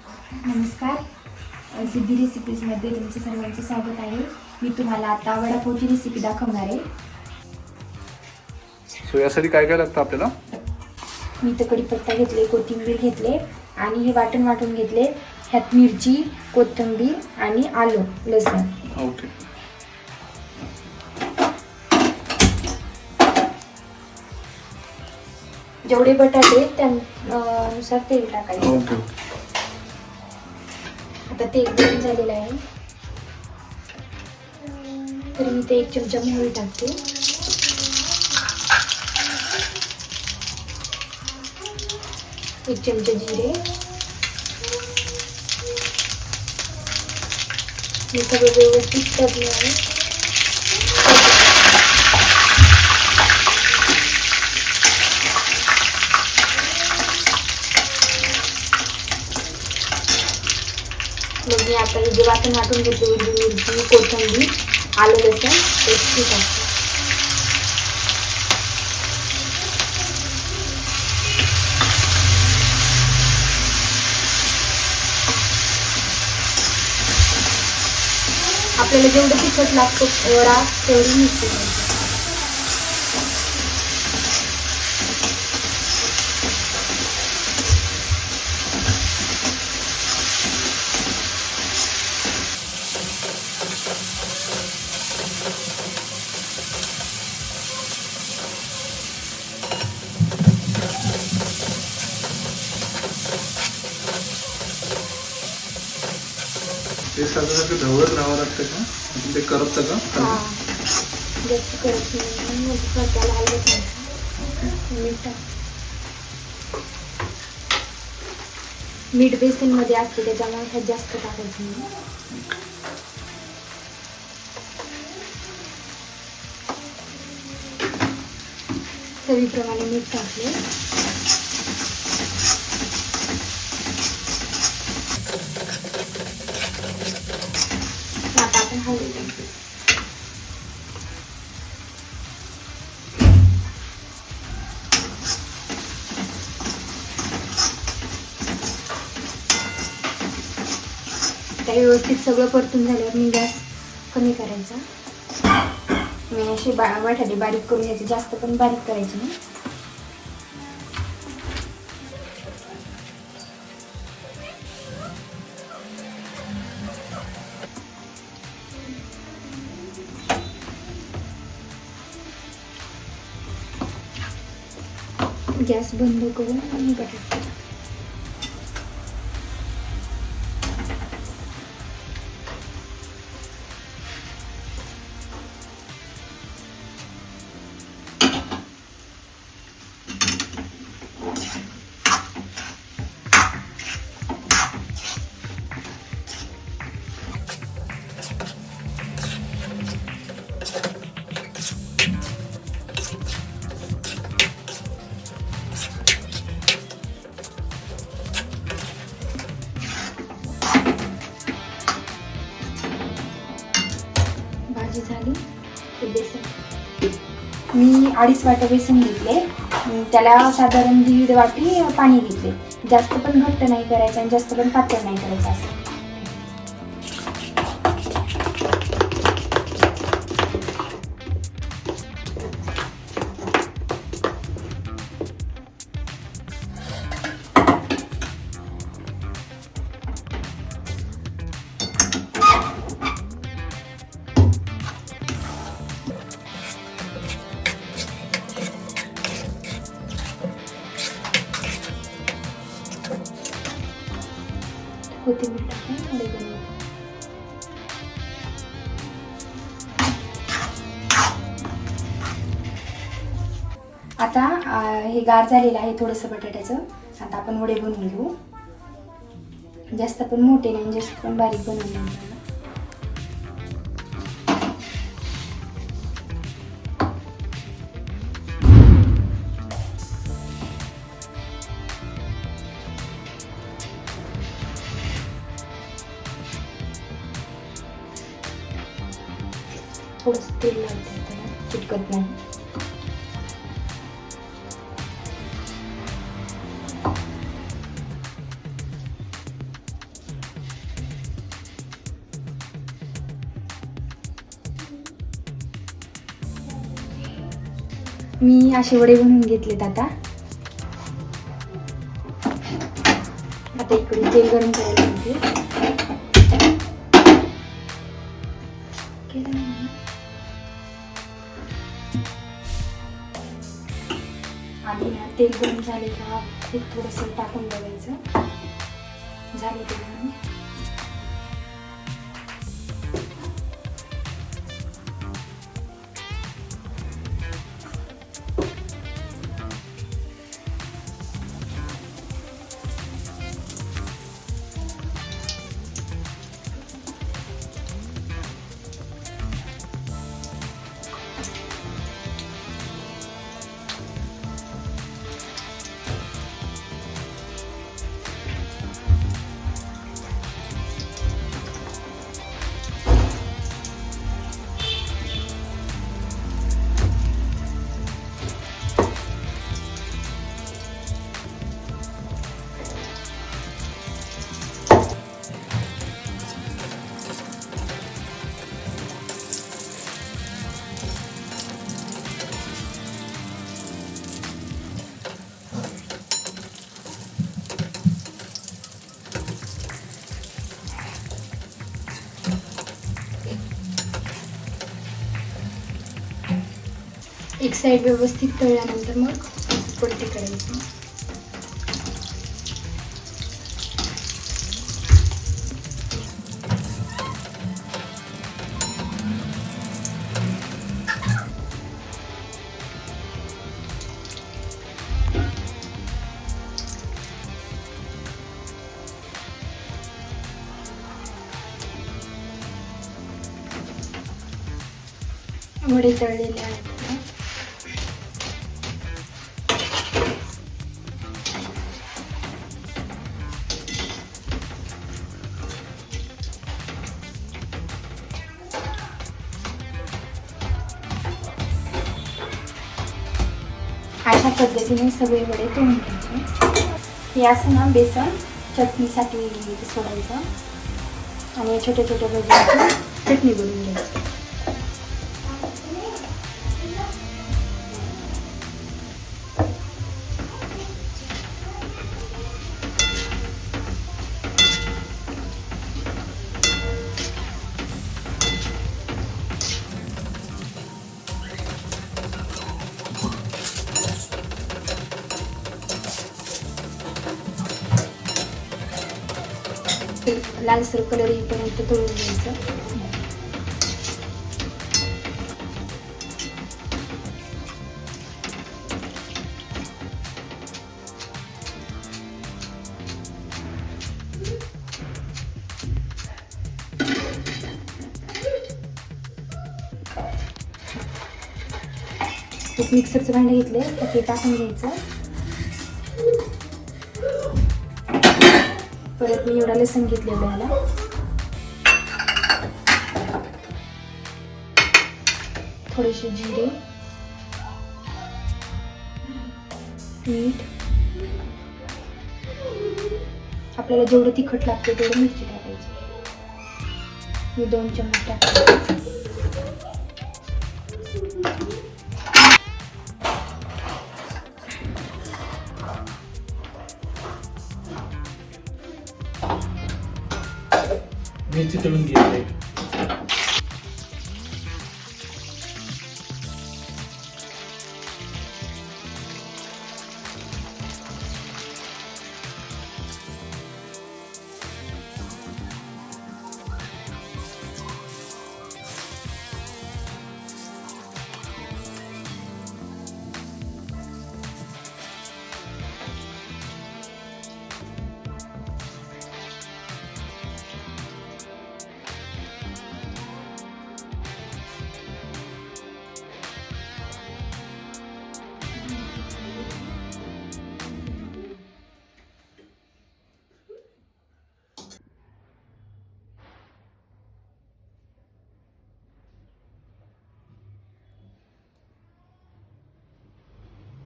नमस्कार. सिद्धी रेसिपीजमध्ये तुमचं सर्वांचं स्वागत आहे. मी तुम्हाला आता वडापावची रेसिपी दाखवणार आहे. सो यासाठी काय काय लागतं आपल्याला? मी तर कढीपत्ता घेतले, कोथिंबीर घेतले आणि हे वाटून घेतले. ह्यात मिरची, कोथिंबीर आणि आलं, लसूण. ओके. जेवढे बटाटे त्यानुसार तेल टाकायचं. ओके. आता तेल गरम झालेलं आहे, तर मी ते 1 चमचा मोहरी टाकते. एक चमचा जिरे. हे सगळं व्यवस्थित तळलं आहे. मग मी आता हे जे वाटून घेतले, मिरची, कोथिंबीर, आलं, लसूण पेस्ट टाकते. आपल्याला जेवढं तिखट लागतं वडा तेवढी मिरची घ्यायची. ते सारखं ढवळत राहावं लागतं का? ते करपतं का? हां, जास्त करत नाही. मग त्याला हलवत नाही. मीठ बेसिनमध्ये असते त्याच्यामुळे ह्यात जास्त टाकायचं नाही. चवीप्रमाणे मीठ टाकले. आता आपण हलवून टाकू. आता व्यवस्थित सगळं परतून झाल्यावर मी गॅस कमी करायचा. मी अशी बटाटे बारीक करून घ्यायचे, जास्त पण बारीक करायचे नाही. गॅस बंद करून आणि बटाटे झाली. बेसन मी 2.5 वाटी बेसन घेतले. त्याला साधारण 1.5 वाटी पाणी घेतले. जास्त पण घट्ट नाही करायचं आणि जास्त पण पातळ नाही करायचं असं. कोथिंबीर टाकून थोडे बनवतो. आता हे गार झालेलं आहे थोडंसं बटाट्याचं. आता आपण वडे बनवून घेऊ. जास्त पण मोठे नाही, जास्त पण बारीक बनवून घेऊ. थोडंसं तेल लावते, त्याला चिटकत नाही. मी असे वडे बनवून घेतलेत आता इकडे तेल गरम करायला घेते. आधी ना तेल गरम झाले का ते थोडंसं टाकून बघायचं झाले ते गरम. एक साइड व्यवस्थित तळल्यानंतर मग पलटी करायची. वडे तळलेले आहेत. अशा पद्धतीने सगळे वडे तळून घ्यायचे. हे असं ना बेसन चटणीसाठी सोडायचं आणि छोट्या छोट्या भज्यांची चटणी बनवून घ्यायची. लालसर कलर येईपर्यंत तळून घ्यायचं. एक मिक्सरचं भांडं घेतले तर ते टाकून घ्यायचं. परत मी एवढा लसूण घेतलेला याला थोडेसे जिरे मीठ आपल्याला जेवढं तिखट लागतं तेवढं मिरची टाकायची. मी 2 चमचे टाकते. मिरची तळून घ्यायची.